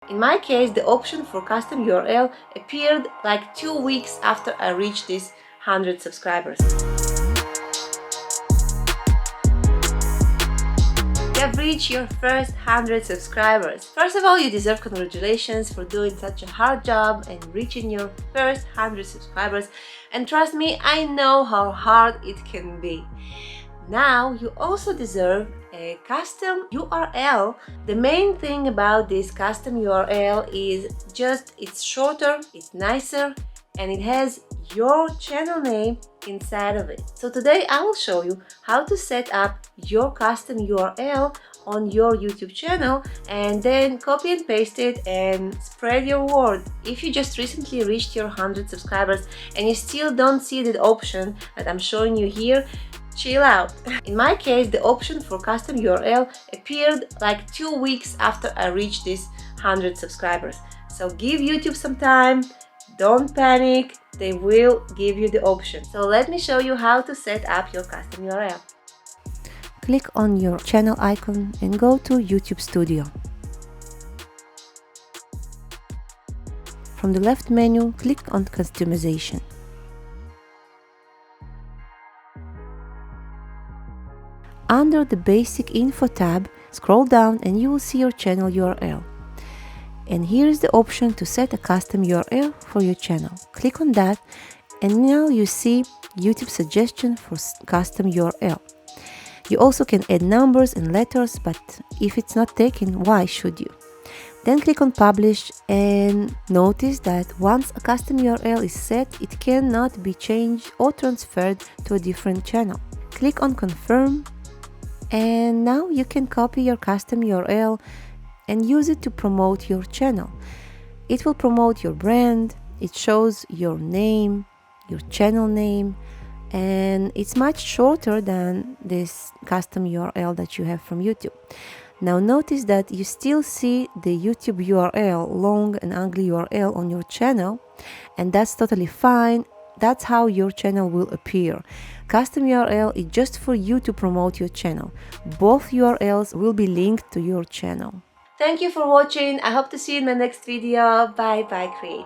In my case, the option for custom URL appeared like 2 weeks after I reached these 100 subscribers. You have reached your first 100 subscribers. First of all, you deserve congratulations for doing such a hard job and reaching your first 100 subscribers. And trust me, I know how hard it can be. Now, you also deserve a custom URL. The main thing about this custom URL is just it's shorter, it's nicer, and it has your channel name inside of it. So today I will show you how to set up your custom URL on your YouTube channel and then copy and paste it and spread your word. If you just recently reached your 100 subscribers and you still don't see the option that I'm showing you here, chill out. In my case, the option for custom URL appeared like 2 weeks after I reached these 100 subscribers. So give YouTube some time, don't panic, they will give you the option. So let me show you how to set up your custom URL. Click on your channel icon and go to YouTube Studio. From the left menu, click on Customization. Under the Basic Info tab, scroll down and you will see your channel URL. And here is the option to set a custom URL for your channel. Click on that and now you see YouTube suggestion for custom URL. You also can add numbers and letters, but if it's not taken, why should you? Then click on Publish and notice that once a custom URL is set, it cannot be changed or transferred to a different channel. Click on Confirm and now you can copy your custom URL and use it to promote your channel. It will promote your brand, it shows your name, your channel name, and it's much shorter than this custom URL that you have from YouTube. Now notice that you still see the YouTube URL, long and ugly URL on your channel, and that's totally fine. That's how your channel will appear. Custom URL is just for you to promote your channel. Both URLs will be linked to your channel. Thank you for watching. I hope to see you in my next video. Bye bye, create.